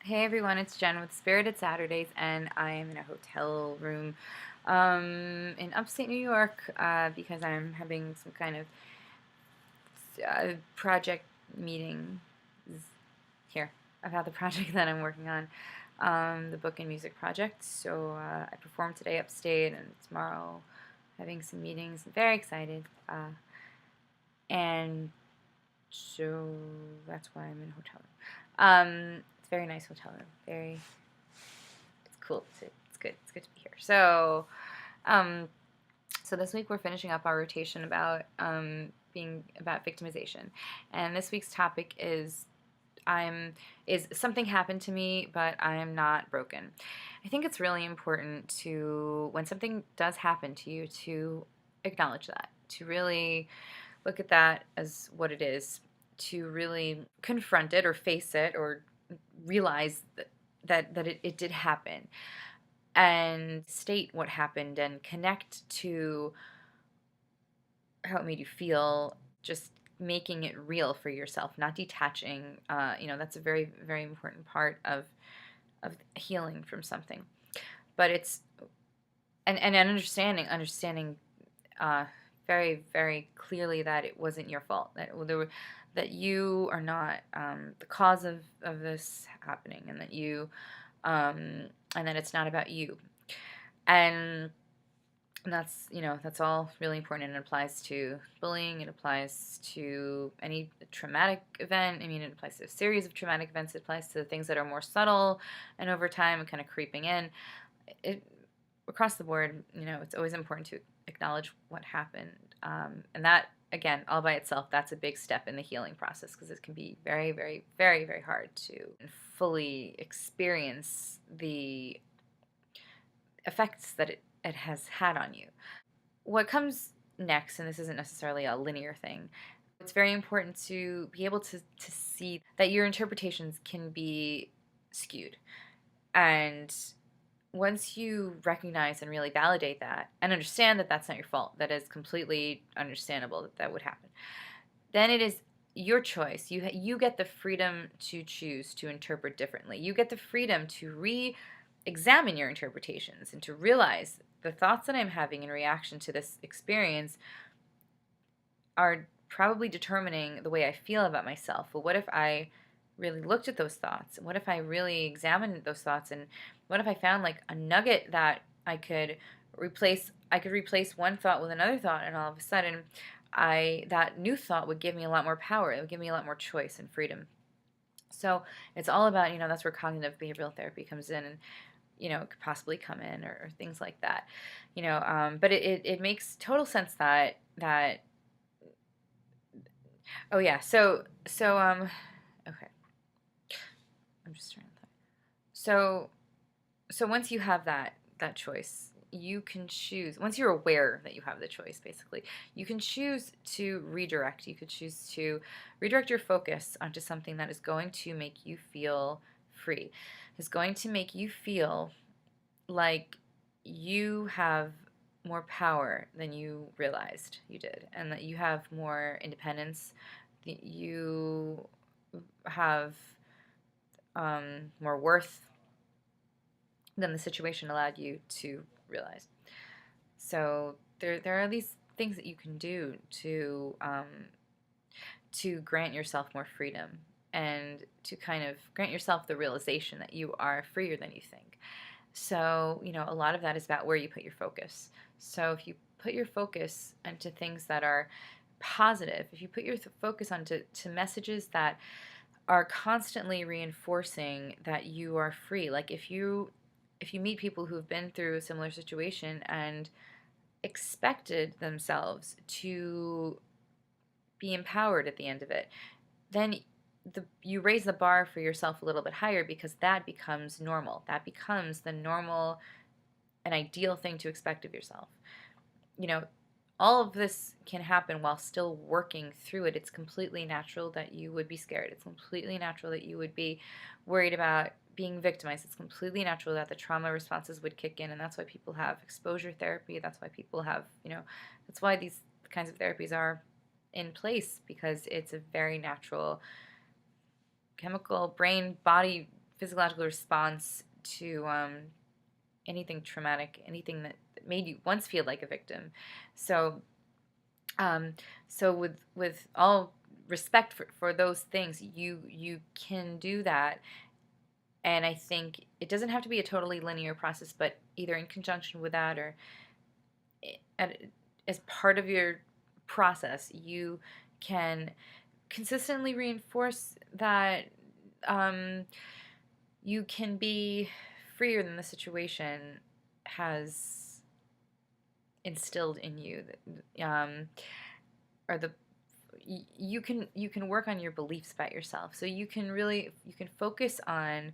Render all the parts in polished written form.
Hey everyone, it's Jen with Spirited Saturdays, and I am in a hotel room in upstate New York because I'm having some kind of project meeting here about the project that I'm working on, the book and music project. So I performed today upstate, and tomorrow having some meetings. I'm very excited, and so that's why I'm in a hotel room. It's a very nice hotel room. It's cool. It's good. It's good to be here. Um, so this week we're finishing up our rotation about being about victimization, and this week's topic is something happened to me, but I am not broken. I think it's really important to, when something does happen to you, to acknowledge that, to really look at that as what it is, to really confront it or face it or realize that it did happen, and state what happened and connect to how it made you feel, just making it real for yourself, not detaching. That's a very, very important part of healing from something. But it's and understanding very, very clearly that it wasn't your fault, that you are not the cause of this happening, and that and that it's not about you. And that's all really important, and it applies to bullying, it applies to any traumatic event. I mean, it applies to a series of traumatic events, it applies to things that are more subtle and over time and kind of creeping in. It Across the board, it's always important to acknowledge what happened, and that, again, all by itself, that's a big step in the healing process, because it can be very, very, very, very hard to fully experience the effects that it has had on you. What comes next, and this isn't necessarily a linear thing, it's very important to be able to see that your interpretations can be skewed. And once you recognize and really validate that and understand that that's not your fault, that is completely understandable that that would happen, then it is your choice. You get the freedom to choose to interpret differently. You get the freedom to re-examine your interpretations and to realize the thoughts that I'm having in reaction to this experience are probably determining the way I feel about myself. Well, what if I really looked at those thoughts? What if I really examined those thoughts? And what if I found like a nugget that I could replace? I could replace one thought with another thought, and all of a sudden, that new thought would give me a lot more power. It would give me a lot more choice and freedom. So it's all about, that's where cognitive behavioral therapy comes in, and it could possibly come in, or things like that. But it makes total sense that oh yeah. So okay. I'm just trying to think. So once you have that choice, you can choose. Once you're aware that you have the choice, basically, you can choose to redirect. You could choose to redirect your focus onto something that is going to make you feel free. Is going to make you feel like you have more power than you realized you did, and that you have more independence, that you have more worth than the situation allowed you to realize. So there are these things that you can do to grant yourself more freedom, and to kind of grant yourself the realization that you are freer than you think. So, a lot of that is about where you put your focus. So if you put your focus into things that are positive, if you put your focus onto messages that are constantly reinforcing that you are free, like if you meet people who've been through a similar situation and expected themselves to be empowered at the end of it, then you raise the bar for yourself a little bit higher, because that becomes normal. That becomes the normal and ideal thing to expect of yourself. You know, all of this can happen while still working through it. It's completely natural that you would be scared. It's completely natural that you would be worried about being victimized. It's completely natural that the trauma responses would kick in, and that's why people have exposure therapy. That's why people have, that's why these kinds of therapies are in place, because it's a very natural chemical brain body physiological response to anything traumatic, anything that made you once feel like a victim. So, so with all respect for those things, you can do that. And I think it doesn't have to be a totally linear process, but either in conjunction with that or as part of your process, you can consistently reinforce that you can be freer than the situation has instilled in you, or you can work on your beliefs about yourself. So you can focus on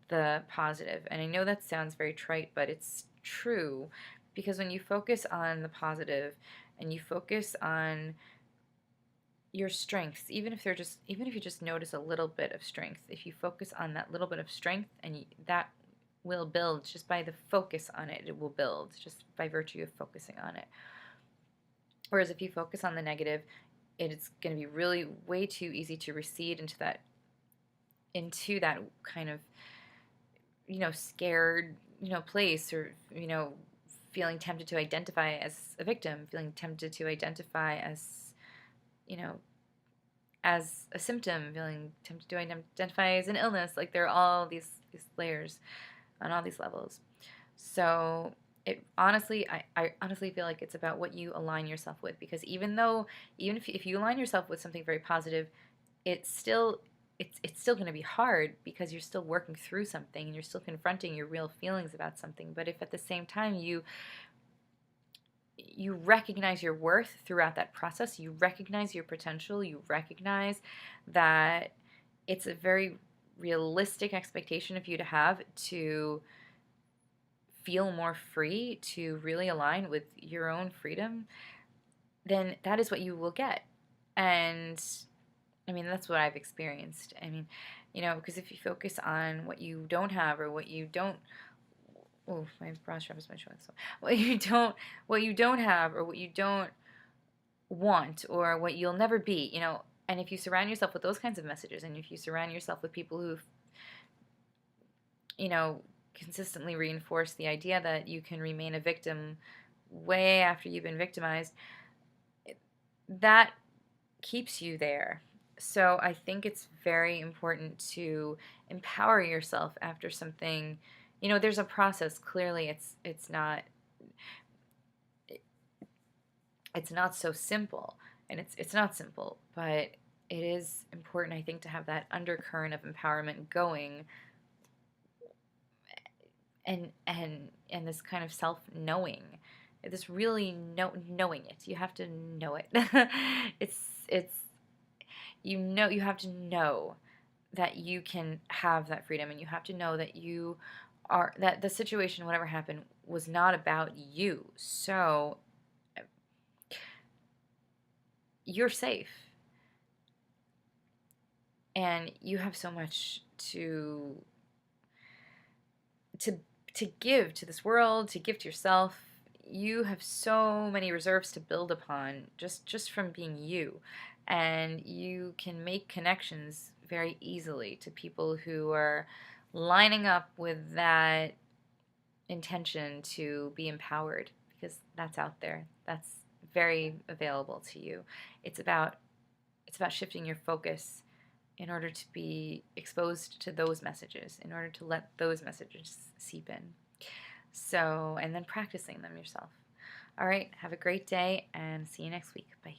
the positive. And I know that sounds very trite, but it's true, because when you focus on the positive and you focus on your strengths, even if you just notice a little bit of strength, if you focus on that little bit of strength, and that will build just by the focus on it. It will build just by virtue of focusing on it. Whereas if you focus on the negative, it's going to be really way too easy to recede into that kind of, scared, place, or, feeling tempted to identify as a victim, feeling tempted to identify as, as a symptom, feeling tempted to identify as an illness. Like, there are all these layers on all these levels. So I honestly feel like it's about what you align yourself with, because even if you align yourself with something very positive, it's still going to be hard, because you're still working through something and you're still confronting your real feelings about something. But if at the same time you recognize your worth throughout that process, you recognize your potential, you recognize that it's a very realistic expectation of you to have to feel more free, to really align with your own freedom, then that is what you will get. And I mean, that's what I've experienced. I mean, because if you focus on what you don't have, or what you don't, oh, my bra strap is my showing. So what you don't have, or what you don't want, or what you'll never be, and if you surround yourself with those kinds of messages, and if you surround yourself with people who, consistently reinforce the idea that you can remain a victim way after you've been victimized, that keeps you there. So I think it's very important to empower yourself after something. There's a process. Clearly, it's not so simple, and it's not simple, but it is important, I think, to have that undercurrent of empowerment going, and this kind of self-knowing, this really knowing it. You have to know it. it's you have to know that you can have that freedom, and you have to know that that the situation, whatever happened, was not about you. So you're safe, and you have so much to give to this world, to give to yourself. You have so many reserves to build upon just from being you, and you can make connections very easily to people who are lining up with that intention to be empowered, because that's out there. That's very available to you. It's about shifting your focus in order to be exposed to those messages, in order to let those messages seep in. So, and then practicing them yourself. All right, have a great day, and see you next week. Bye.